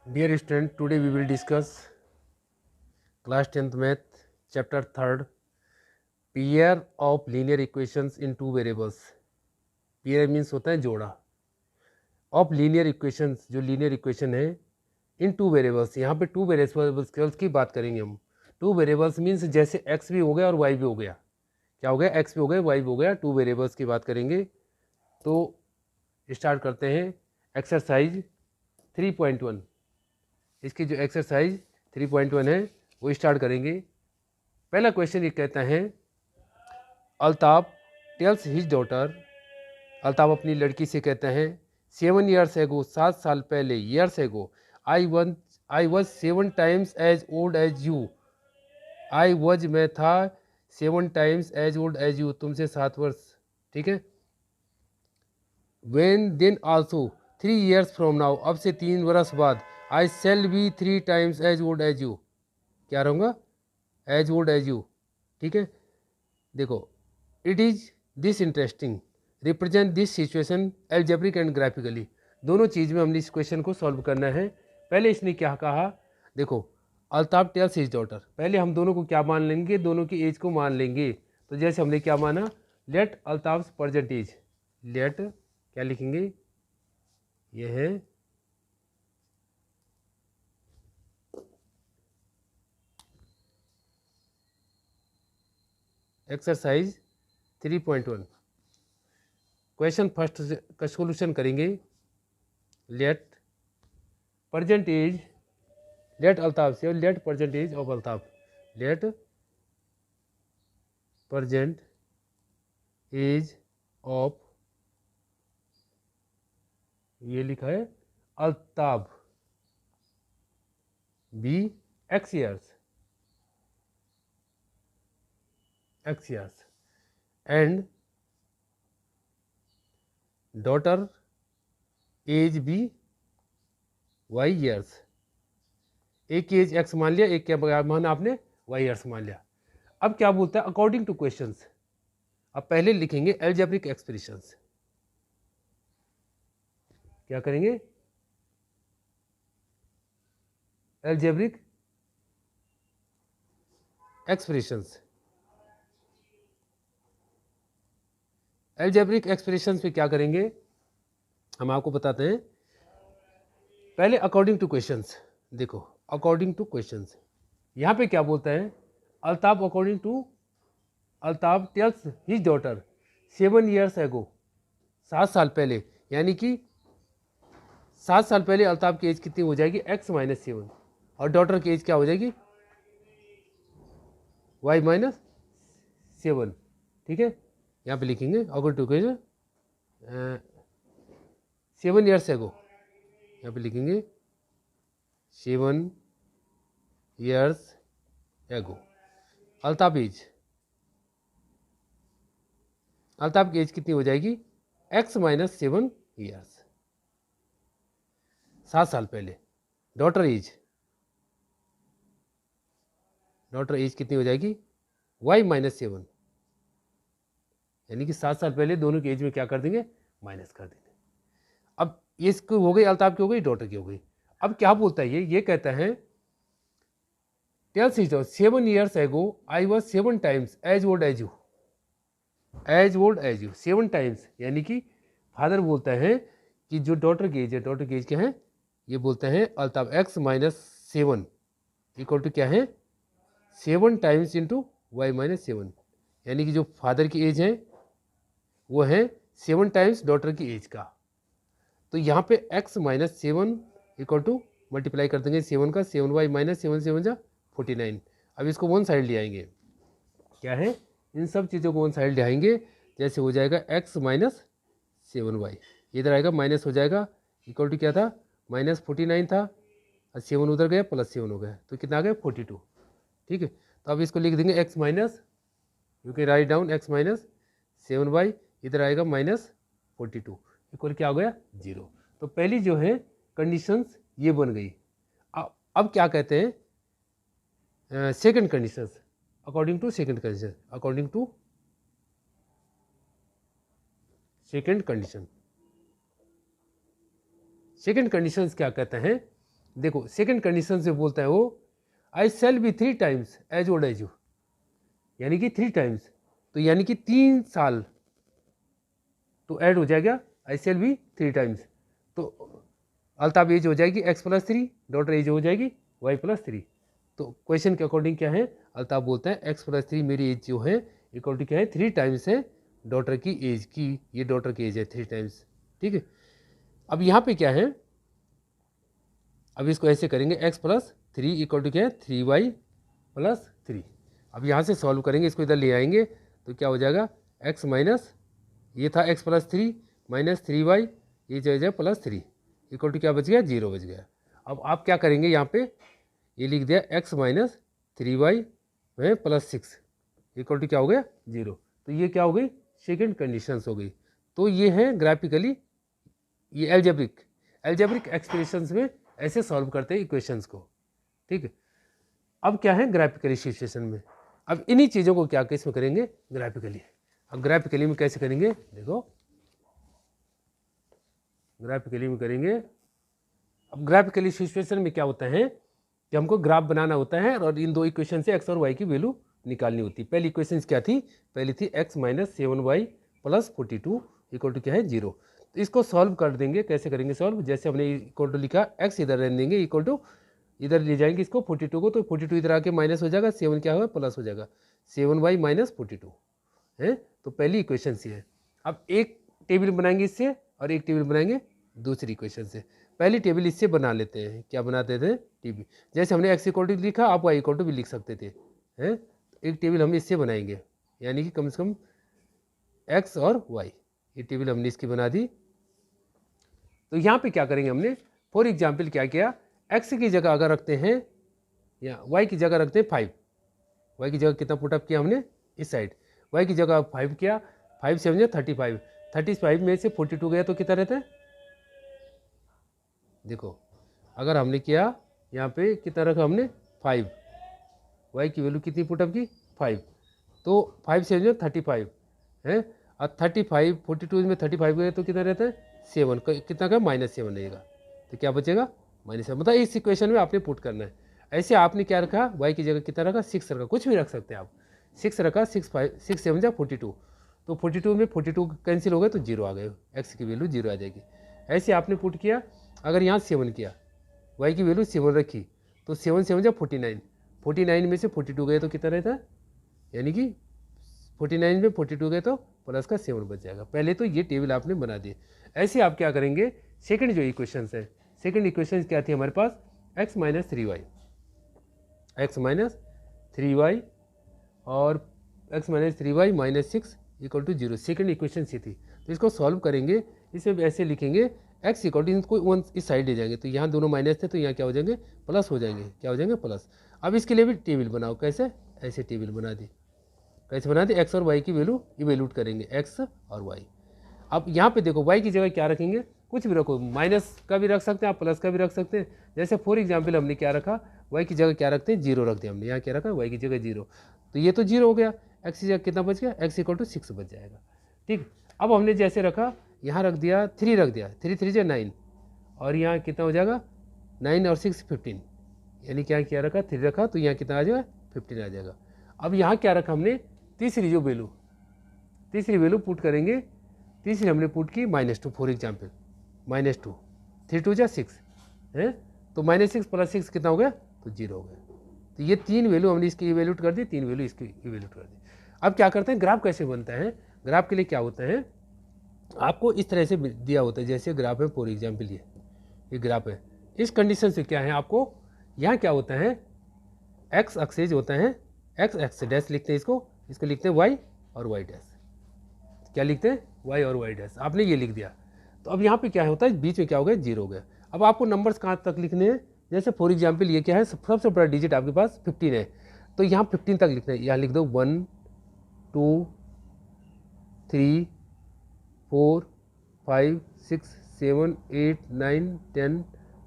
Dear student, today we will discuss class 10th math chapter 3rd pair of linear equations in two variables. Pair means होता है जोड़ा of linear equations, जो linear equation है in two variables. यहाँ पे two variables की बात करेंगे हम. Two variables means जैसे x भी हो गया और y भी हो गया. क्या हो गया? x भी हो गया, y भी हो गया. Two variables की बात करेंगे. तो स्टार्ट करते हैं एक्सरसाइज 3.1. इसकी जो एक्सरसाइज 3.1 है वो स्टार्ट करेंगे. पहला क्वेश्चन ये कहता है Altaf tells his daughter, Altaf अपनी लड़की से कहता है 7 years एगो, 7 साल पहले, years ago, I was 7 times as old as you. I was मैं था 7 times as old as you, तुमसे 7 वर्ष. ठीक है. When then also 3 years from now, अब से 3 वर्ष बाद, I shall be 3 times as old as you. क्या रहूँगा? As old as you. ठीक है. देखो, it is this interesting, represent this situation algebraic and graphically. दोनों चीज़ में हमने इस क्वेश्चन को सॉल्व करना है. पहले इसने क्या कहा? देखो, अल्ताफ टेल्स हिज डॉटर. पहले हम दोनों को क्या मान लेंगे? दोनों की एज को मान लेंगे. तो जैसे हमने क्या माना, let Altaf's present age, let क्या लिखेंगे? ये है एक्सरसाइज 3.1. क्वेश्चन फर्स्ट का सोल्यूशन करेंगे. Let present age, let Altaf से, let present age of Altaf, let present age of, ये लिखा है Altaf, be x years, x years, and daughter age be y years. एक एज एक्स मान लिया, एक क्या माना आपने? वाई ईयर्स मान लिया. अब क्या बोलता है? According to questions. अब पहले लिखेंगे एल्जेब्रिक एक्सप्रेशंस. क्या करेंगे? Algebraic expressions. एल्जेब्रिक एक्सप्रेशंस पे क्या करेंगे हम आपको बताते हैं. पहले अकॉर्डिंग टू क्वेश्चंस. देखो, अकॉर्डिंग टू क्वेश्चंस यहाँ पे क्या बोलता है? Altaf according to, Altaf tells his daughter 7 years एगो, 7 साल पहले, यानी कि 7 साल पहले अल्ताफ की एज कितनी हो जाएगी? x-7, और डॉटर की एज क्या हो जाएगी? y-7. ठीक है. यहाँ पे लिखेंगे अकॉर्डिंग टू क्वेश्चन 7 years एगो, यहाँ पे लिखेंगे 7 years एगो. अल्ताफ एज, अल्ताफ की एज कितनी हो जाएगी? x-7 years, 7 साल पहले. डॉटर एज, डॉटर एज कितनी हो जाएगी? y-7, यानी कि 7 साल पहले दोनों की एज में क्या कर देंगे? माइनस कर देंगे. अब ये इसकी हो गई, अल्ताफ की हो गई, डॉटर की हो गई. अब क्या बोलता है ये कहता है tales his daughter 7 years ago, I was 7 times as old as you, as old as you, 7 times, यानी कि फादर बोलता है कि जो डॉटर की एज है, डॉटर की एज क्या है? ये बोलते हैं अल्ताफ x-7 इक्वल टू क्या है? 7 times इंटू y-7, यानी कि जो फादर की एज है वो है 7 times डॉटर की एज का. तो यहाँ पे x-7 इक्वल टू मल्टीप्लाई कर देंगे 7 का, 7y-7 जा 49. अब इसको वन साइड ले आएंगे. क्या है? इन सब चीज़ों को वन साइड ले आएंगे. जैसे हो जाएगा x-7y, इधर आएगा माइनस हो जाएगा, इक्वल टू क्या था? -49 था, और 7 उधर गया, +7 हो गया, तो कितना आ गया? 42. ठीक है. तो अब इसको लिख देंगे x minus, you can write down x-7y, इधर आएगा -42, इक्वल क्या हो गया? 0. तो पहली जो है कंडीशंस ये बन गई. अब क्या कहते हैं? Second conditions. According to second condition, according to second condition. Second conditions क्या कहते हैं? देखो सेकंड कंडीशन से बोलता है वो I shall be 3 times as old as you, यानी कि 3 टाइम्स, तो यानी कि 3 साल तो ऐड हो जाएगा आई शैल बी 3 टाइम्स, तो अल्ताफ एज हो जाएगी x+3, डॉटर एज हो जाएगी y+3। तो क्वेश्चन के अकॉर्डिंग क्या है, अल्ताफ बोलता है x+3 मेरी एज जो है इक्वल टू क्या है 3 टाइम्स है डॉटर की एज की, ये डॉटर की एज है 3 टाइम्स, ठीक है। अब यहाँ पे क्या है, अब इसको ऐसे करेंगे x+3 इक्वल टू क्या है 3y+3। अब यहाँ से सॉल्व करेंगे, इसको इधर ले आएंगे तो क्या हो जाएगा x माइनस ये था x+3 माइनस 3y ये जो है +3 इक्वल टू क्या बच गया 0 बच गया। अब आप क्या करेंगे यहाँ पे ये लिख दिया x माइनस 3y में +6 इक्वल टू क्या हो गया 0, तो ये क्या हो गई सेकेंड कंडीशंस हो गई। तो ये है ग्राफिकली, ये एल्जेब्रिक एक्सप्रेशंस में ऐसे सॉल्व करते हैं इक्वेशंस को, ठीक है। अब क्या है ग्राफिकली सिचुएशन में, अब इन्हीं चीज़ों को क्या केस में करेंगे ग्राफिकली। अब ग्राफिकली में कैसे करेंगे, देखो ग्राफिकली में करेंगे। अब ग्राफिकली सिचुएशन में क्या होता है कि हमको ग्राफ बनाना होता है और इन दो इक्वेशन से x और y की वैल्यू निकालनी होती है। पहली इक्वेशन क्या थी, पहली थी x minus 7y plus 42 equal to क्या है 0। तो इसको सॉल्व कर देंगे, कैसे करेंगे सॉल्व, जैसे हमने इक्वल टू लिखा x इधर रहने देंगे इक्वल टू इधर ले जाएंगे इसको 42 को, तो 42 इधर आके माइनस हो जाएगा, 7 क्या होगा प्लस हो जाएगा, 7y माइनस 42 है। तो पहली इक्वेशन से है। अब एक टेबल बनाएंगे इससे और एक टेबल बनाएंगे दूसरी इक्वेशन से। पहली टेबल इससे बना लेते हैं, क्या बनाते थे टेबल, जैसे हमने x इक्वल टू लिखा आप y इक्वल टू भी लिख सकते थे, हैं। एक टेबल हम इससे बनाएंगे, यानी कि कम से कम x और y, ये टेबल हमने इसकी बना दी। तो यहाँ पे क्या करेंगे हमने, फॉर एग्जाम्पल क्या किया, x की जगह अगर रखते हैं या y की जगह रखते हैं 5, y की जगह कितना पुटअप किया हमने इस साइड, y की जगह 5 किया, 5 से हमने 35, 35 में से 42 गया तो कितना रहता है, देखो अगर हमने किया यहाँ पे कितना रखा हमने 5, y की वैल्यू कितनी पुटअप की 5, तो 5 से हमने 35 है, और 35 42 में 35 गए तो कितना रहता है 7, कितना का -7 रहेगा, तो क्या बचेगा -7। मतलब इस इक्वेशन में आपने पुट करना है। ऐसे आपने क्या रखा, y की जगह कितना रखा 6 रखा, कुछ भी रख सकते हैं आप, 6 रखा, 6 7 जा 42, तो 42 में 42 कैंसिल हो गए तो 0 आ गए, x की वैल्यू 0 आ जाएगी। ऐसे आपने पुट किया, अगर यहाँ 7 किया, y की वैल्यू 7 रखी, तो 7 7 जा 49, 49 में से 42 गए तो कितना रहता है, यानी कि 49 में 42 गए तो प्लस का 7 बच जाएगा। पहले तो ये टेबल आपने बना दी। ऐसे आप क्या करेंगे, सेकंड जो इक्वेशन है, सेकंड इक्वेशन क्या थी हमारे पास, x माइनस 3y और x minus 3y minus 6 equal to 0, second equation सी थी। तो इसको सॉल्व करेंगे, इसमें ऐसे लिखेंगे x इक्वल टू, इनको वन इस साइड ले जाएंगे, तो यहाँ दोनों माइनस थे तो यहाँ क्या हो जाएंगे प्लस हो जाएंगे, क्या हो जाएंगे प्लस। अब इसके लिए भी टेबल बनाओ, कैसे, ऐसे टेबल बना दी, कैसे बना दी, x और y की वैल्यू इवेल्यूट करेंगे, x और y। अब यहाँ पे देखो y की जगह क्या रखेंगे, कुछ भी रखो, माइनस का भी रख सकते हैं आप, प्लस का भी रख सकते हैं। जैसे फॉर एग्जाम्पल हमने क्या रखा, y की जगह क्या रखते हैं 0 रख दिया हमने, यहाँ क्या रखा y की जगह 0, तो ये तो 0 हो गया, x की जगह कितना बच गया, x इक्वल टू 6 बच जाएगा, ठीक। अब हमने जैसे रखा, यहाँ रख दिया 3 रख दिया, 3 3 जा 9, और यहाँ कितना हो जाएगा 9 और 6 15, यानी क्या किया रखा 3 रखा, तो यहाँ कितना आ जाएगा 15 आ जाएगा। अब यहाँ क्या रखा हमने, तीसरी जो वैल्यू, तीसरी वैल्यू पुट करेंगे, तीसरी हमने पुट की -2, फॉर एग्जाम्पल -2, 3 2 जा 6 है, तो -6 प्लस 6 कितना हो गया, तो 0 हो गया। तो ये 3 वैल्यू हमने इसकी इवेल्यूट कर दी, 3 वैल्यू इसकी इवेल्यूट कर दी। अब क्या करते हैं, ग्राफ कैसे बनता है, ग्राफ के लिए क्या होता है, आपको इस तरह से दिया होता है, जैसे ग्राफ है फॉर एग्जाम्पल ये ग्राफ है, इस कंडीशन से क्या है आपको, यहाँ क्या होता है x एक्सेज होता है, x एक्स डैश लिखते हैं इसको लिखते हैं y और y डैश, क्या लिखते हैं y और y डैश, आपने ये लिख दिया। तो अब यहाँ पे क्या होता है, बीच में क्या हो गया 0 हो गया। अब आपको नंबर्स कहाँ तक लिखने हैं, जैसे फॉर एग्जाम्पल ये क्या है, सबसे बड़ा डिजिट आपके पास 15 है, तो यहाँ 15 तक लिखना है, यहाँ लिख दो 1 2 3 4 5 6 7 8 9 10,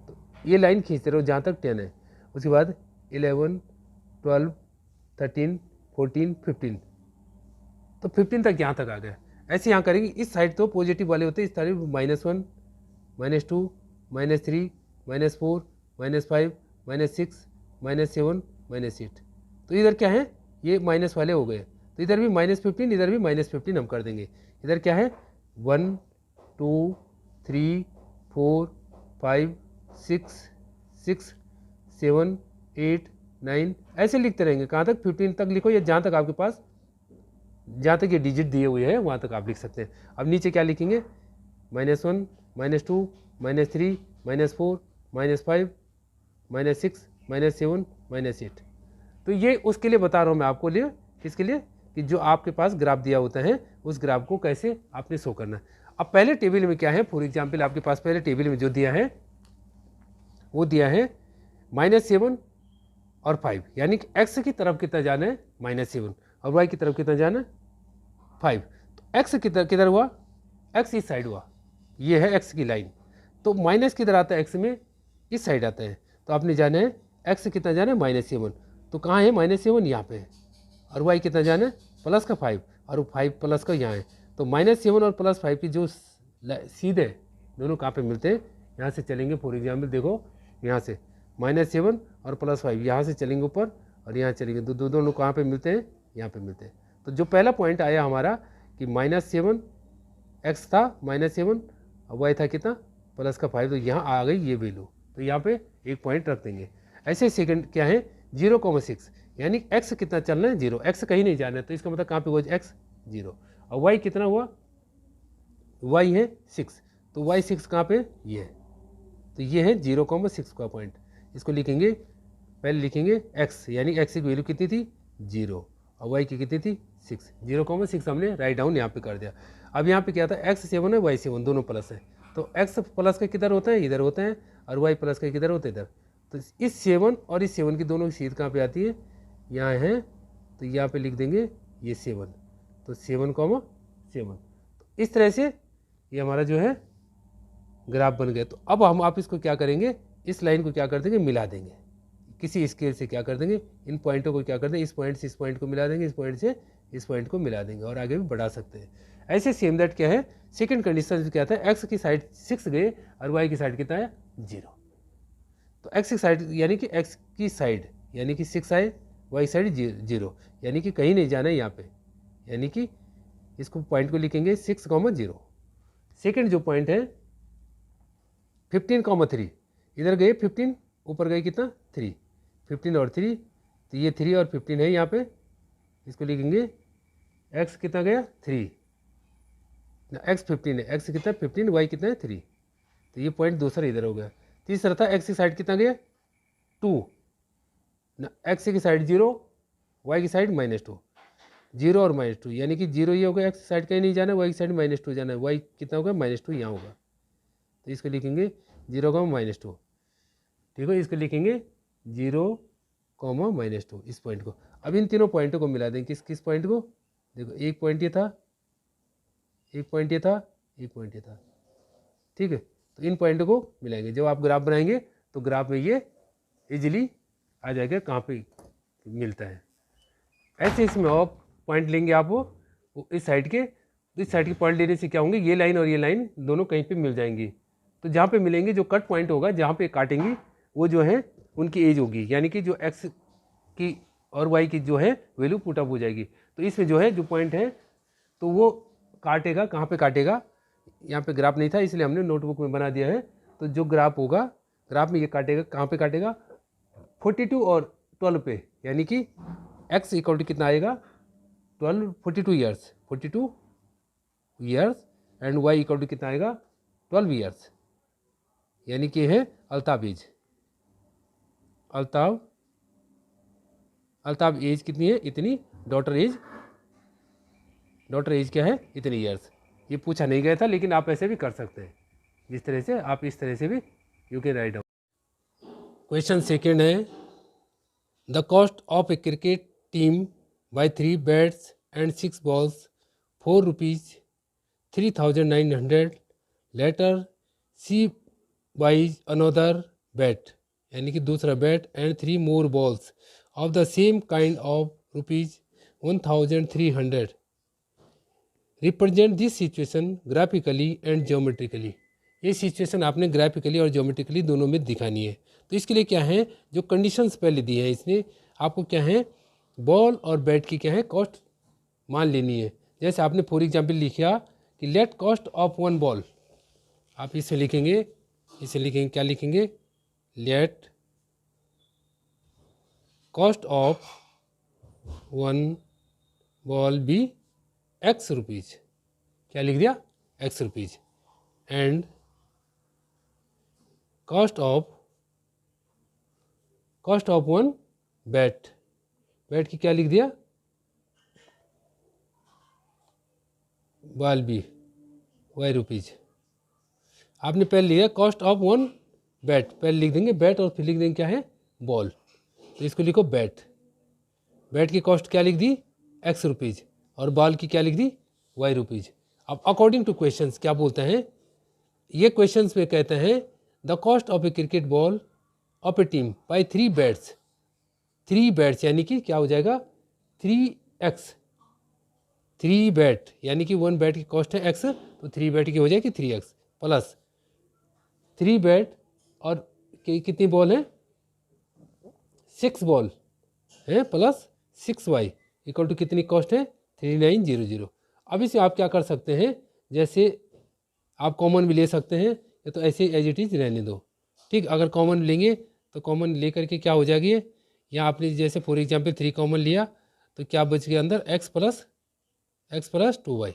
तो ये लाइन खींचते रहो जहाँ तक 10 है, उसके बाद 11 12 13 14 15, तो 15 तक यहाँ तक आ गया। ऐसे यहाँ करेंगे, इस साइड तो पॉजिटिव वाले होते हैं, इस साइड -1 -2 -3 -4 -5, -6, -7, -8। तो इधर क्या है, ये माइनस वाले हो गए, तो इधर भी -15, इधर भी -15 हम कर देंगे। इधर क्या है 1 2 3 4 5 6 6 7 8 9 ऐसे लिखते रहेंगे। कहाँ तक 15 तक लिखो, या जहाँ तक आपके पास, जहाँ तक ये डिजिट दिए हुए हैं वहाँ तक आप लिख सकते हैं। अब नीचे क्या लिखेंगे, -1 -2 -3 -4 -5 -6 -7 -8। तो ये उसके लिए बता रहा हूँ मैं आपको, लिए किसके लिए, कि जो आपके पास ग्राफ दिया होता है उस ग्राफ को कैसे आपने शो करना है। अब पहले टेबल में क्या है, फॉर एग्जाम्पल आपके पास पहले टेबल में जो दिया है वो दिया है -7 और 5, यानी कि एक्स की तरफ कितना जाना है -7 और वाई की तरफ कितना जाना है 5। तो एक्स किधर हुआ, एक्स इस साइड हुआ, ये है एक्स की लाइन। तो माइनस किधर आता है, एक्स में इस साइड आता है। तो आपने जाना है एक्स कितना जाना है -7, तो कहाँ है -7 यहाँ पे है, और वाई कितना जाना है प्लस का 5, और 5 प्लस का यहाँ है। तो -7 और +5 की जो सीधे दोनों कहाँ पे मिलते हैं, यहाँ से चलेंगे। फॉर एग्जाम्पल देखो, यहाँ से -7 और +5 यहाँ से चलेंगे ऊपर, और यहाँ चलेंगे, दोनों कहाँ पे मिलते हैं, यहाँ पे मिलते हैं। तो जो पहला पॉइंट आया हमारा कि -7 एक्स था -7, और वाई था कितना प्लस का 5, तो यहाँ आ गई ये वैल्यू, तो यहाँ पे एक पॉइंट रख देंगे। ऐसे सेकंड क्या है 0,6, यानी एक्स कितना चलना है 0, एक्स कहीं नहीं जाना है, तो इसका मतलब कहाँ पे हुआ एक्स 0, और वाई कितना हुआ, वाई है 6, तो वाई 6 कहाँ पे ये है, तो ये है 0,6 का पॉइंट। इसको लिखेंगे, पहले लिखेंगे एक्स, यानी एक्स की वैल्यू कितनी थी 0, और वाई की कितनी थी 6, 0,6 हमने राइट डाउन यहाँ पे कर दिया। अब यहाँ पे क्या था, एक्स 7 है वाई 7 दोनों प्लस है, तो एक्स प्लस का किधर होता है, इधर होता है, और वाई प्लस का किधर होता है, इधर। तो इस 7 और इस 7 की दोनों की सीध कहाँ पे आती है, यहाँ है, तो यहाँ पे लिख देंगे ये 7, तो 7,7। तो इस तरह से ये हमारा जो है ग्राफ बन गया। तो अब आप इसको क्या करेंगे, इस लाइन को क्या कर देंगे, मिला देंगे किसी स्केल से, क्या कर देंगे, इन पॉइंटों को क्या कर देंगे, इस पॉइंट से इस पॉइंट को मिला देंगे, इस पॉइंट से इस पॉइंट को मिला देंगे, और आगे भी बढ़ा सकते हैं। ऐसे सेम दैट क्या है, सेकंड कंडीशन क्या था, एक्स की साइड 6 गए और वाई की साइड कितना है 0। तो एक्स की साइड यानी कि एक्स की साइड यानी कि 6 आए, वाई साइड 0, यानी कि कहीं नहीं जाना है यहाँ पे, यानी कि इसको पॉइंट को लिखेंगे 6,0। सेकेंड जो पॉइंट है 15,3, इधर गए 15, ऊपर गए कितना 3, 15 और 3, तो ये 3 और 15 है यहाँ पे, इसको लिखेंगे एक्स कितना गया 3 ना, एक्स 15 है, एक्स कितना 15, वाई कितना है 3, तो ये पॉइंट दूसरा इधर हो गया। तीसरा था एक्स की साइड कितना गया 2 ना, एक्स की साइड 0, वाई की साइड -2, 0 और -2, यानी कि 0 ये होगा, एक्स की साइड कहीं नहीं जाना है, वाई की साइड -2 जाना है, वाई कितना होगा -2 यहाँ होगा, तो इसको लिखेंगे 0,-2, ठीक है, इसको लिखेंगे 0,-2 इस पॉइंट को। अब इन तीनों पॉइंटों को मिला दें, किस किस पॉइंट को, देखो एक पॉइंट ये था, एक पॉइंट ये था, एक पॉइंट ये था, ठीक है। तो इन पॉइंटों को मिलाएंगे, जब आप ग्राफ बनाएंगे तो ग्राफ में ये इजीली आ जाएगा कहाँ पे मिलता है। ऐसे इसमें आप पॉइंट लेंगे आप वो इस साइड के, तो इस साइड के पॉइंट लेने से क्या होंगे, ये लाइन और ये लाइन दोनों कहीं पे मिल जाएंगी। तो जहाँ पे मिलेंगे, जो कट पॉइंट होगा जहाँ पे काटेंगी, वो जो है उनकी एज होगी, यानी कि जो एक्स की और वाई की जो है वैल्यू पुट अप हो जाएगी। तो इसमें जो है जो पॉइंट है तो वो काटेगा, कहाँ पे काटेगा, यहाँ पे ग्राफ नहीं था इसलिए हमने नोटबुक में बना दिया है। तो जो ग्राफ होगा, ग्राफ में ये काटेगा, कहाँ पे काटेगा 42 और 12 पे, यानी कि एक्स इक्वल टू कितना आएगा 42 years, 42 years, and Y equal to कितना आएगा 12 ईयर्स, यानी कि है अल्ताफ एज। अल्ताफ एज कितनी है, इतनी, डॉटर एज क्या है, इतनी ईयर्स। ये पूछा नहीं गया था, लेकिन आप ऐसे भी कर सकते हैं, जिस तरह से आप इस तरह से भी you can write down. Question second है, the cost of a cricket team buy 3 bats and 6 balls 4 rupees 3,900, later she buys another bat, यानी कि दूसरा bat, and 3 more balls of the same kind of ₹1,300, represent this situation graphically and geometrically. ये situation आपने graphically और geometrically दोनों में दिखानी है। तो इसके लिए क्या है, जो कंडीशंस पहले दी है इसने आपको क्या है, बॉल और बैट की क्या है कॉस्ट मान लेनी है। जैसे आपने फॉर एग्जाम्पल लिखा कि let cost of one ball, आप इसे लिखेंगे, क्या लिखेंगे, let cost of one ball be X rupees, क्या लिख दिया, X rupees, and cost of one bat, bat की क्या लिख दिया, बॉल बी वाई रुपीज़। आपने पहले लिया कॉस्ट ऑफ वन बैट, पहले लिख देंगे बैट और फिर लिख देंगे क्या है, बॉल, तो इसको लिखो बैट, बैट की कॉस्ट क्या लिख दी, एक्स रुपीज़, और बॉल की क्या लिख दी, वाई रुपीज़। अब अकॉर्डिंग टू क्वेश्चंस क्या बोलते हैं, ये क्वेश्चंस में कहते हैं the cost of a cricket ball of A team by 3 bats, 3 bats यानी कि क्या हो जाएगा 3x, 3 बैट यानी कि 1 बैट की कॉस्ट है x, तो 3 बैट की हो जाएगी 3x प्लस 3 बैट और कितनी बॉल है, 6 बॉल है प्लस 6y इक्वल टू कितनी कॉस्ट है 3900। अब इसे आप क्या कर सकते हैं, जैसे आप कॉमन भी ले सकते हैं या तो ऐसे एज इट इज़ रहने दो, ठीक। अगर कॉमन लेंगे तो कॉमन ले करके क्या हो जाएगी, यहाँ आपने जैसे फॉर एग्जांपल 3 कॉमन लिया तो क्या बच गया अंदर x plus 2y,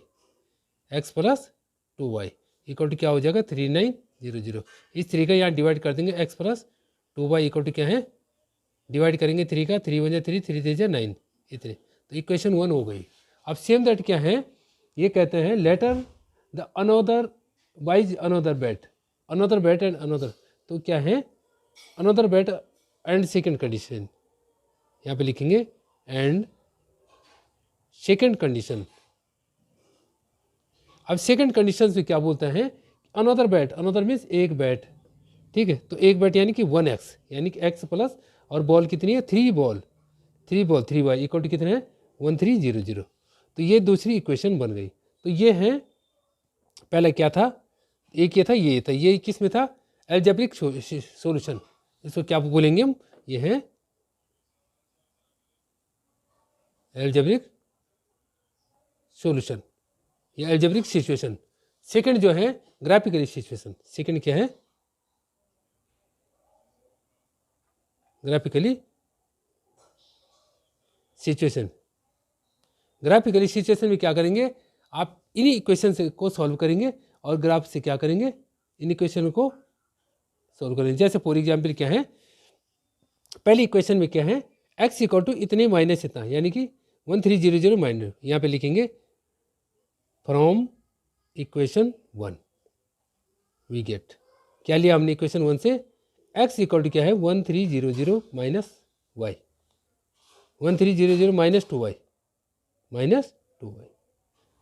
x plus 2y equal to क्या हो जाएगा 3900। इस 3 का यहाँ डिवाइड कर देंगे, x plus 2y equal to क्या है, डिवाइड करेंगे 3 का, 3 1 3, 3 3 9, इतने, तो इक्वेशन 1 हो गई। अब सेम दैट क्या है, ये कहते हैं later the another buys another bat, another bat and another, तो क्या है another bat and second condition, यहाँ पे लिखेंगे एंड सेकेंड कंडीशन। अब सेकेंड कंडीशन में क्या बोलते हैं, अनोदर बैट, अनोदर मीन्स एक बैट, ठीक है, तो एक बैट यानी कि 1x यानी कि x प्लस, और बॉल कितनी है 3 बॉल 3y इक्वल टू कितने हैं 1300। तो ये दूसरी इक्वेशन बन गई। तो ये है, पहले क्या था, एक ये था, ये किस में था, एल्जेब्रिक सॉल्यूशन, इसको क्या बोलेंगे हम, ये है एल्जेब्रिक सॉल्यूशन या एल्जेब्रिक सिचुएशन। सेकंड जो है ग्राफिकली सिचुएशन, सेकंड क्या है ग्राफिकली सिचुएशन। ग्राफिकली सिचुएशन में क्या करेंगे, आप इन्हीं इक्वेशन से को सॉल्व करेंगे और ग्राफ से क्या करेंगे, इन इक्वेशन को सॉल्व करेंगे। जैसे फॉर एग्जाम्पल क्या है, पहली इक्वेशन में क्या है, x इक्वल टू इतने माइनस इतना यानी कि 1300 माइनस, यहाँ पे लिखेंगे फ्रॉम इक्वेशन 1 वी गेट, क्या लिया हमने इक्वेशन 1 से, x इक्वल टू क्या है 1300 minus y, 1300 minus 2y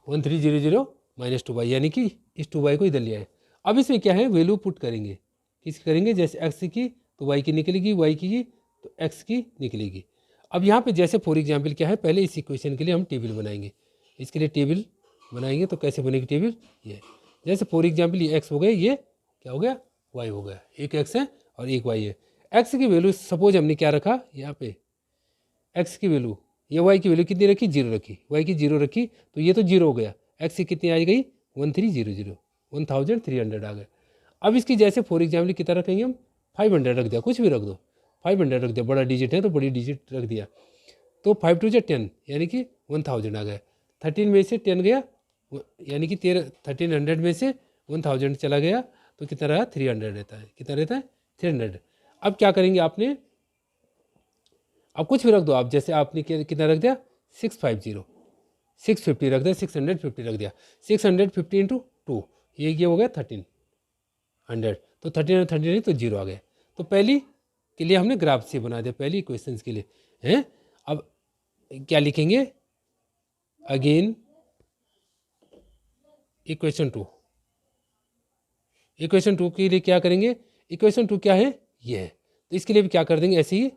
1300 minus 2y यानी कि इस 2y को इधर लिया है। अब इसमें क्या है वैल्यू पुट करेंगे, किसकी करेंगे, जैसे x की तो y की निकलेगी, y की तो x की निकलेगी। अब यहाँ पे जैसे फॉर एग्जांपल क्या है, पहले इस इक्वेशन के लिए हम टेबल बनाएंगे, इसके लिए टेबल बनाएंगे, तो कैसे बनेगी टेबल, ये जैसे फॉर एग्जांपल ये x हो गया, ये क्या हो गया y हो गया, एक x है और एक y है। x की वैल्यू सपोज हमने क्या रखा, यहाँ पे x की वैल्यू, ये y की वैल्यू कितनी रखी, 0 रखी, y की 0 रखी, तो ये तो 0 हो गया, x की कितनी आ गई 1300 1300 आ गया। अब इसकी जैसे फॉर एग्जाम्पल कितना रखेंगे हम, 500 रख दिया, कुछ भी रख दो, 500 रख दिया, बड़ा डिजिट है तो बड़ी डिजिट रख दिया, तो 5 2 10 यानी कि 1000 आ गया। 13 में से 10 गया यानी कि 1300 में से 1000 चला गया, तो कितना रहा 300 रहता है, कितना रहता है 300। अब क्या करेंगे आपने, अब कुछ भी रख दो आप, जैसे आपने कितना रख दिया 650, 650 रख दिया, 650 रख दिया, 650 इंटू 2 ये हो गया 1300, तो 1300 तो 0 आ गया। तो पहली के लिए हमने ग्राफ से बना दिया, पहली इक्वेशंस के लिए हैं। अब क्या लिखेंगे, अगेन इक्वेशन 2, इक्वेशन 2 के लिए क्या करेंगे, इक्वेशन 2 क्या है ये है, तो इसके लिए भी क्या कर देंगे ऐसे ही,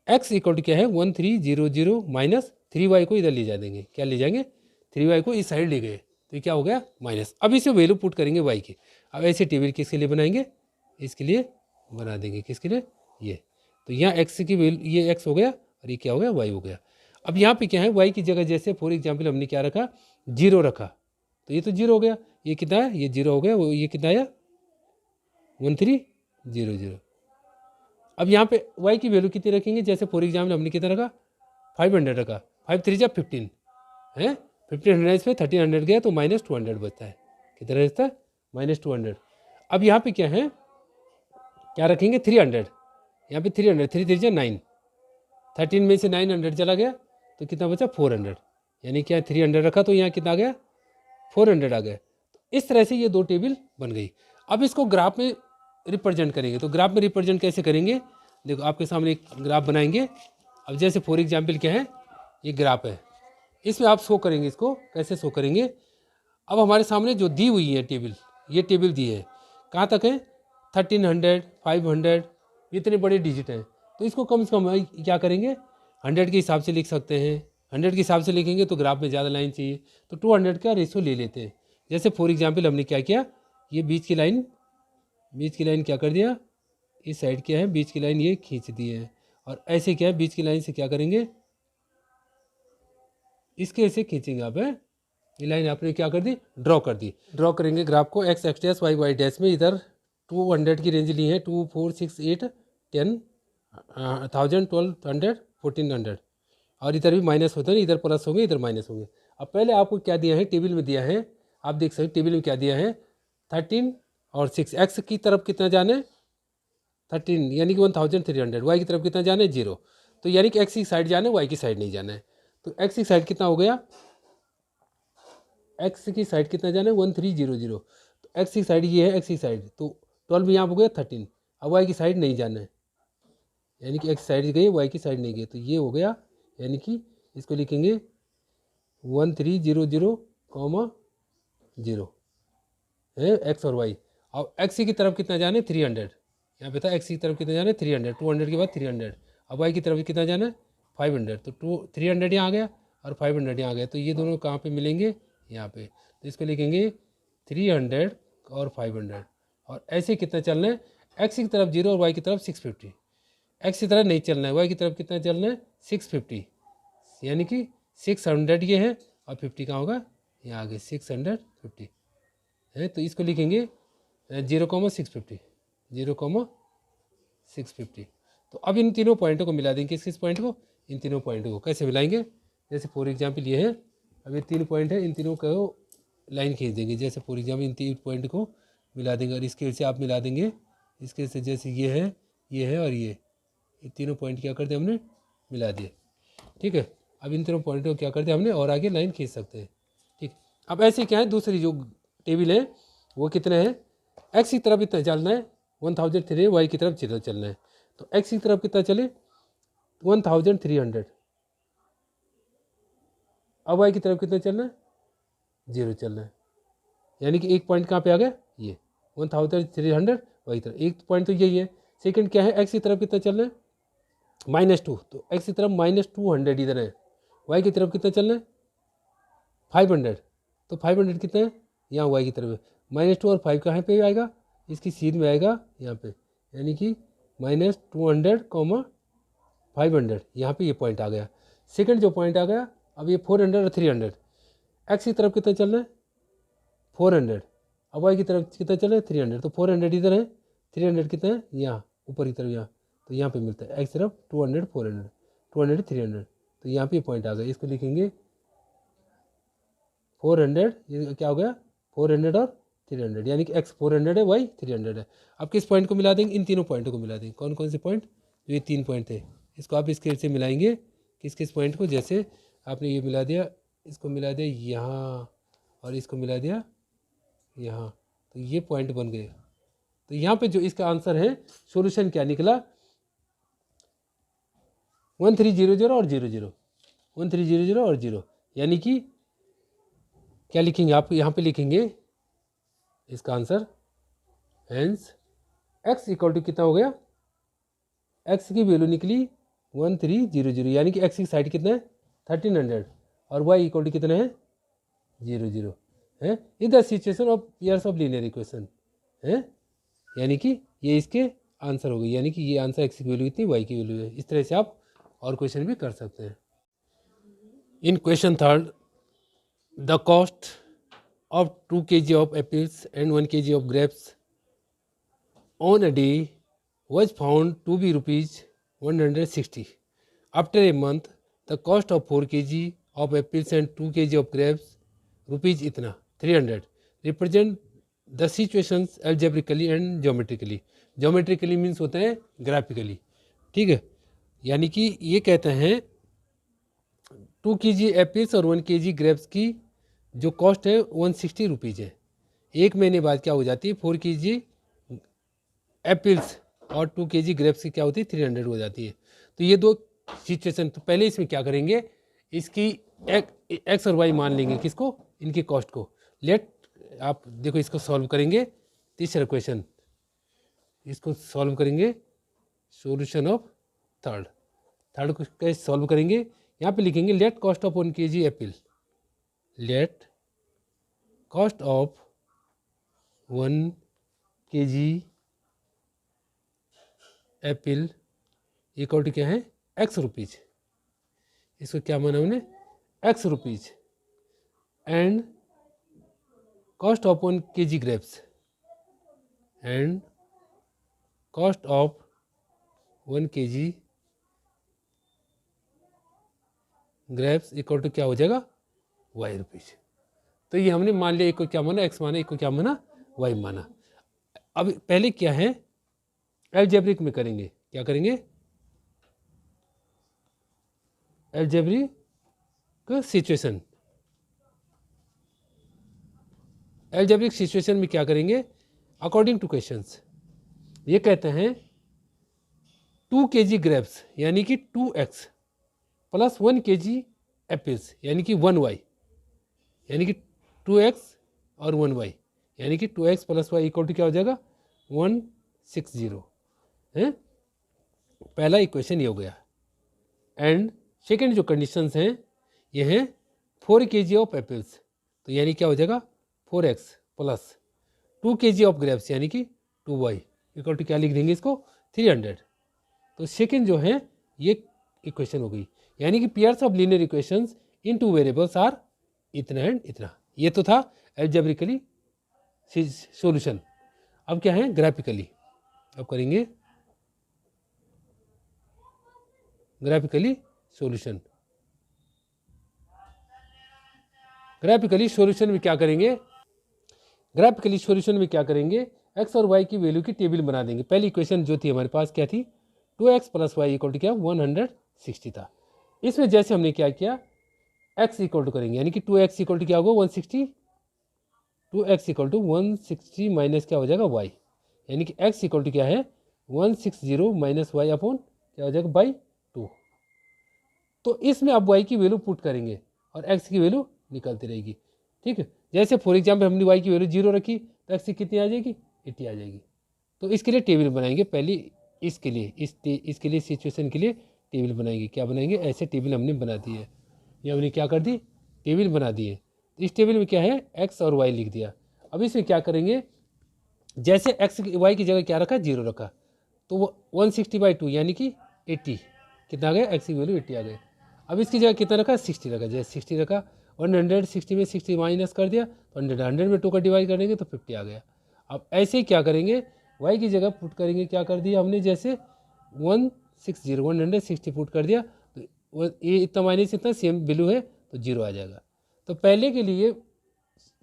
x इक्वल टू क्या है 1300 माइनस 3y को इधर ले जा देंगे, क्या ले जाएंगे 3y को इस साइड ले गए, तो ये क्या हो गया माइनस। अब इसे वैल्यू पुट करेंगे y की, अब ऐसे टेबल किसके लिए बनाएंगे, इसके लिए बना देंगे, किसके लिए, ये। तो यहाँ एक्स की वैल्यू, ये एक्स हो गया और ये क्या हो गया, वाई हो गया। अब यहाँ पे क्या है, वाई की जगह जैसे फॉर एग्जाम्पल हमने क्या रखा, 0 रखा, तो ये तो 0 हो गया, ये कितना है, ये 0 हो गया, वो ये कितना आया 1300। अब यहाँ पे वाई की वैल्यू कितनी रखेंगे, जैसे फॉर एग्जाम्पल हमने कितना रखा 500 रखा, 5 3 जा 15 है, 1500 इसमें 1300 गया तो -200 बचता है, कितना बचता है -200। अब यहाँ पे क्या है, क्या रखेंगे 300, यहाँ पे 300, 3 3 जा 9, 13 में से 900 चला गया तो कितना बचा 400, यानी क्या 300 रखा तो यहाँ कितना आ गया 400 आ गया। तो इस तरह से ये दो टेबल बन गई। अब इसको ग्राफ में रिप्रेजेंट करेंगे, तो ग्राफ में रिप्रेजेंट कैसे करेंगे, देखो आपके सामने एक ग्राफ बनाएंगे। अब जैसे फॉर एग्जाम्पल क्या है, ये ग्राफ है, इसमें आप शो करेंगे, इसको कैसे शो करेंगे। अब हमारे सामने जो दी हुई है टेबल, ये टेबल दी है, कहाँ तक है 1300, 500, इतने बड़े डिजिट हैं, तो इसको कम से कम क्या करेंगे 100 के हिसाब से लिख सकते हैं। 100 के हिसाब से लिखेंगे तो ग्राफ में ज़्यादा लाइन चाहिए, तो 200 का रेशो ले लेते हैं। जैसे फॉर एग्जाम्पल हमने क्या किया, ये बीच की लाइन क्या कर दिया, इस साइड क्या है बीच की लाइन ये खींच दी है, और ऐसे क्या है बीच की लाइन से क्या करेंगे, इसके ऐसे खींचेंगे आप, है ये लाइन आपने क्या कर दी, ड्रॉ कर दी। ड्रॉ करेंगे ग्राफ को X X dash Y Y dash में, इधर 200 की रेंज ली है, 2 4 6 8 10 1000 1200 1400, और इधर भी माइनस होते हैं, इधर प्लस होंगे इधर माइनस होंगे। अब पहले आपको क्या दिया है, टेबल में दिया है, आप देख सकते टेबल में क्या दिया है 13 और 6, एक्स की तरफ कितना जाना है 13 यानी कि 1300, वाई की तरफ कितना जाना है 0, तो यानी कि एक्स की साइड जाना है, वाई की साइड नहीं जाना है। तो एक्स की साइड कितना हो गया, एक्स की साइड कितना जाना है 1300, तो एक्स की साइड ये है, एक्स की साइड तो 12 यहाँ हो गया 13। अब वाई की साइड नहीं जाना है, यानी कि एक्स साइड गई वाई की साइड नहीं गई, तो ये हो गया, यानी कि इसको लिखेंगे 1300, 0 है एक्स और वाई। अब एक्स की तरफ कितना जाना है 300, यहाँ पे था एक्स की तरफ कितना जाना है 300, 200 के बाद 300। अब वाई की तरफ कितना जाना है 500, तो 300 यहाँ आ गया और 500 यहाँ आ गया, तो ये दोनों कहाँ पे मिलेंगे, यहाँ पे। तो इसको लिखेंगे 300 और 500, और ऐसे कितना चलना है, एक्स की तरफ 0 और वाई की तरफ 650। एक्स की तरफ नहीं चलना है, वाई की तरफ कितना चलना है 650, यानी कि 600 ये है और 50 कहाँ होगा, यहाँ आगे 650 है, तो इसको लिखेंगे 0,650, 0,650। तो अब इन तीनों पॉइंटों को मिला देंगे, किस पॉइंट को, इन तीनों पॉइंटों को कैसे मिलाएंगे, जैसे फॉर एग्जाम्पल ये है, अब ये 3 पॉइंट है, इन तीनों को लाइन खींच देंगे, जैसे फॉर एग्जाम्पल इन 3 पॉइंट को मिला देंगे, और इसके से आप मिला देंगे, इसके से जैसे ये है और ये तीनों पॉइंट क्या कर दिया हमने, मिला दिए, ठीक है। अब इन तीनों पॉइंटों को क्या कर दिया हमने, और आगे लाइन खींच सकते हैं, ठीक। अब ऐसे क्या है, दूसरी जो टेबल है वो कितने हैं, एक्स की तरफ इतना चलना है 1003, वाई की तरफ 0 चलना है, तो एक्स की तरफ कितना चले 1300, अब वाई की तरफ कितना चलना है 0 चलना है, यानी कि एक पॉइंट कहाँ पे आ गया, ये 1300 वाई की तरफ, एक पॉइंट तो यही है। सेकंड क्या है, एक्स की तरफ कितना चलना है -2, तो एक्स की तरफ -200 इधर है, वाई की तरफ कितना चलना है 500, तो 500 कितना है यहाँ वाई की तरफ है, -2 और 5 कहाँ पे आएगा, इसकी सीध में आएगा यहाँ पे, यानी कि -200, 500, यहाँ पे ये पॉइंट आ गया। सेकंड जो पॉइंट आ गया, अब ये 400 और 300, एक्स की तरफ कितना चलना है 400, अब वाई की तरफ कितना चल रहा है 300, तो 400 इधर है, 300 कितना है यहाँ ऊपर की तरफ, यहाँ तो यहाँ पे मिलता है एक्स तरफ 200 400 200 300, तो यहाँ पे पॉइंट आ गया, इसको लिखेंगे 400, ये क्या हो गया 400 और 300, यानी कि एक्स 400 है वाई 300 है। अब किस पॉइंट को मिला देंगे, इन तीनों पॉइंटों को मिला देंगे, कौन कौन से पॉइंट, जो ये 3 पॉइंट थे, इसको आप इसके से मिलाएंगे, किस किस पॉइंट को, जैसे आपने ये मिला दिया, इसको मिला दिया यहाँ, और इसको मिला दिया यहाँ, तो ये पॉइंट बन गए। तो यहाँ पे जो इसका आंसर है, सॉल्यूशन क्या निकला 1300 और 00, 1300 और 0, यानी कि क्या लिखेंगे आप यहाँ पे लिखेंगे इसका answer, hence x equal to कितना हो गया, x की वैल्यू निकली 1300, यानी कि x की साइड कितना है 1300 और y इक्वल टू कितना है 00 है। In the situation of pairs of linear equation, हैं, यानी कि ये इसके आंसर हो गई, यानी कि ये आंसर एक्स की वैल्यू कितनी, वाई की वैल्यू है। इस तरह से आप और क्वेश्चन भी कर सकते हैं। In question third, the cost of 2 kg of apples and 1 kg of grapes on a day was found to be rupees 160. After a month, the cost of 4 kg of apples and 2 kg of grapes rupees इतना 300. Represent the situations algebraically and geometrically. Geometrically means होता है graphically, ठीक है। यानी कि ये कहते हैं 2 kg एप्पल्स और 1 kg ग्रेप्स की जो कॉस्ट है 160 रुपीज़ है। एक महीने बाद क्या हो जाती है, 4 kg एप्पल्स और 2 kg ग्रेप्स की क्या होती है, 300 हो जाती है। तो ये दो सिचुएशन, तो पहले इसमें क्या करेंगे, इसकी एक्स और वाई मान लेंगे, किसको, इनकी कॉस्ट को। लेट आप देखो इसको सॉल्व करेंगे, तीसरा क्वेश्चन इसको सॉल्व करेंगे, सॉल्यूशन ऑफ थर्ड को कैसे सॉल्व करेंगे, यहाँ पे लिखेंगे let cost of 1 kg apple, let cost of 1 kg apple equal to क्या है, एक्स रुपीज़। इसको क्या माना हमने, X rupees, and cost of 1 kg grapes, and cost of 1 kg grapes equal to क्या हो जाएगा, वाई रुपीज़। तो ये हमने मान लिया, एक को क्या माना, एक्स माना, एक को क्या माना, वाई माना। अब पहले क्या है, अलजेब्रिक में करेंगे, क्या करेंगे, अलजेब्रिक सिचुएशन। अलजेब्रिक सिचुएशन में क्या करेंगे, अकॉर्डिंग टू क्वेश्चंस, ये कहते हैं 2 kg ग्रेप्स यानी कि 2x प्लस 1 kg एप्पल्स यानी कि 1y, यानी कि 2x और 1y, यानी कि 2x plus Y equal to क्या हो जाएगा, 160 है। पहला इक्वेशन ये हो गया। एंड सेकेंड जो कंडीशंस हैं ये हैं 4 kg ऑफ एप्पल्स, तो यानी क्या हो जाएगा 4x plus 2 kg of grapes यानी कि 2y इक्वल टू क्या लिख देंगे इसको, 300। तो सेकेंड जो है ये इक्वेशन हो गई, यानी कि pairs of linear equations in 2 variables are इतना एंड इतना। ये तो था अलजेब्रिकली सॉल्यूशन। अब क्या है, ग्राफिकली, अब करेंगे ग्राफिकली सॉल्यूशन। ग्राफिकली सॉल्यूशन में क्या करेंगे, ग्राफिकली सॉल्यूशन में क्या करेंगे, एक्स और वाई की वैल्यू की टेबल बना देंगे। पहली इक्वेशन जो थी हमारे पास क्या थी, 2x plus Y equal to क्या 160 था। इसमें जैसे हमने क्या किया, x इक्वल टू करेंगे, यानी कि 2x इक्वल टू क्या होगा 160, 2x इक्वल टू 160 माइनस क्या हो जाएगा y, यानी कि x इक्वल टू क्या है 160 माइनस वाई अपॉन क्या हो जाएगा बाई 2। तो इसमें अब y की वैल्यू पुट करेंगे और x की वैल्यू निकलती रहेगी, ठीक है। जैसे फॉर एग्जाम्पल हमने y की वैल्यू 0 रखी तो x की कितनी आ जाएगी, 80 आ जाएगी। तो इसके लिए टेबल बनाएंगे, पहले इसके लिए इसके लिए सिचुएशन के लिए टेबल बनाएंगे। क्या बनाएंगे, ऐसे टेबल हमने बना दी है, ये हमने क्या कर दी, टेबल बना दी है। इस टेबल में क्या है, एक्स और वाई लिख दिया। अब इसमें क्या करेंगे, जैसे एक्स वाई की जगह क्या रखा, 0 रखा, तो वो 160/2 यानी कि 80 कितना आ गया, एक्स की वैल्यू 80 आ गई। अब इसकी जगह कितना रखा, 60 रखा, जैसे 60 रखा 160 में 60 माइनस कर दिया तो 100 में 2 का डिवाइड करेंगे तो 50 आ गया। अब ऐसे ही क्या करेंगे, वाई की जगह पुट करेंगे, क्या कर दिया हमने, जैसे 160 पुट कर दिया तो ये इतना माइनस इतना सेम वैल्यू है तो 0 आ जाएगा। तो पहले के लिए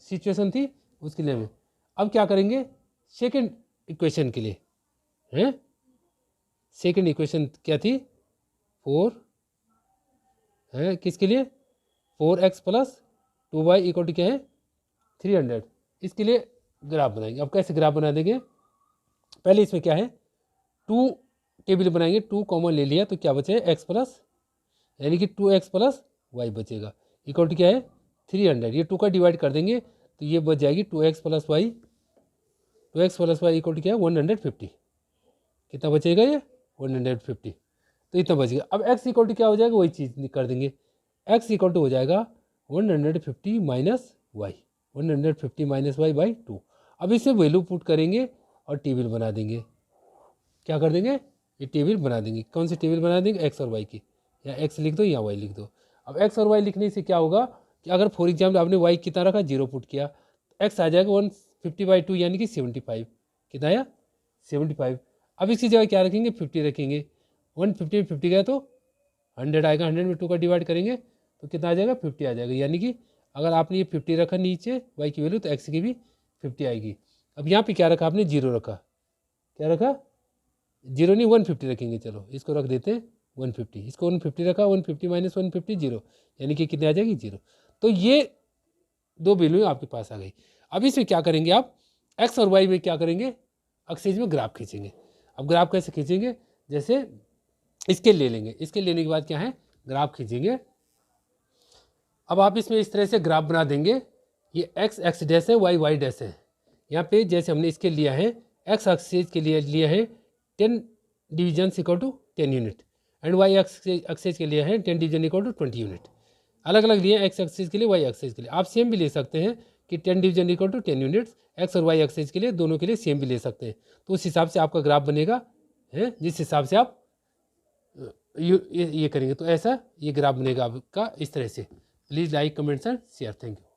सिचुएशन थी उसके लिए हमें। अब क्या करेंगे सेकंड इक्वेशन के लिए, हैं सेकंड इक्वेशन क्या थी, 4 है किसके लिए, 4x plus 2y equal to क्या है 300। इसके लिए ग्राफ बनाएंगे। अब कैसे ग्राफ बना देंगे, पहले इसमें क्या है 2 टेबल बनाएंगे, 2 कॉमन ले लिया तो क्या बचेगा x प्लस, यानी कि 2x प्लस वाई बचेगा इक्वल टू क्या है 300। ये 2 का डिवाइड कर देंगे तो ये बच जाएगी 2x plus Y, 2x plus Y equal to क्या है 150। कितना बचेगा ये 150, तो इतना बचेगा। अब x इक्वल टू क्या हो जाएगा, वही चीज़ कर देंगे, x इक्वल टू हो जाएगा 150 minus Y, 150 minus Y by 2। अब इसमें वैल्यू पुट करेंगे और टेबल बना देंगे। क्या कर देंगे, ये टेबल बना देंगे। कौन सी टेबल बना देंगे, एक्स और वाई की, या एक्स लिख दो या वाई लिख दो। अब एक्स और वाई लिखने से क्या होगा कि अगर फॉर एग्जाम्पल आपने वाई कितना रखा, 0 पुट किया, एक्स आ जाएगा 150/2 यानी कि 75। कितना आया, 75। अब इसकी जगह क्या रखेंगे, 50 रखेंगे। 150 में 50 गया तो 100 आएगा, 100 में 2 का डिवाइड करेंगे तो कितना आ जाएगा, 50 आ जाएगा। यानी कि अगर आपने ये 50 रखा नीचे वाई की वैल्यू, तो एक्स की भी 50 आएगी। अब यहाँ पे क्या रखा आपने, 0 रखा। क्या रखा, 0 नहीं 150 रखेंगे। चलो इसको रख देते हैं 150, इसको 150 रखा, 150 माइनस 150 0, यानी कि कितने आ जाएगी, 0। तो ये दो वैल्यू आपके पास आ गई। अब इसमें क्या करेंगे आप, एक्स और वाई में क्या करेंगे, एक्सिस में ग्राफ खींचेंगे। अब ग्राफ कैसे खींचेंगे, जैसे इसके ले लेंगे, इसके लेने के बाद क्या है, ग्राफ खींचेंगे। अब आप इसमें इस तरह से ग्राफ बना देंगे, ये एक्स एक्स डैश है, वाई वाई डैश है। यहाँ पे जैसे हमने इसके लिया है, एक्स एक्सिस के लिए लिया है 10 division equal to 10 unit, and Y axis के लिए है 10 डिवीजन इक्वल टू 20 यूनिट। अलग अलग लिए एक्स एक्सिस के लिए, वाई एक्सिस के लिए। आप सेम भी ले सकते हैं कि 10 division equal to 10 units, X और वाई एक्सिस के लिए, दोनों के लिए सेम भी ले सकते हैं। तो उस हिसाब से आपका ग्राफ बनेगा है, जिस हिसाब से आप ये करेंगे तो ऐसा ये ग्राफ बनेगा आपका इस तरह से। Please like comments and share. Thank you.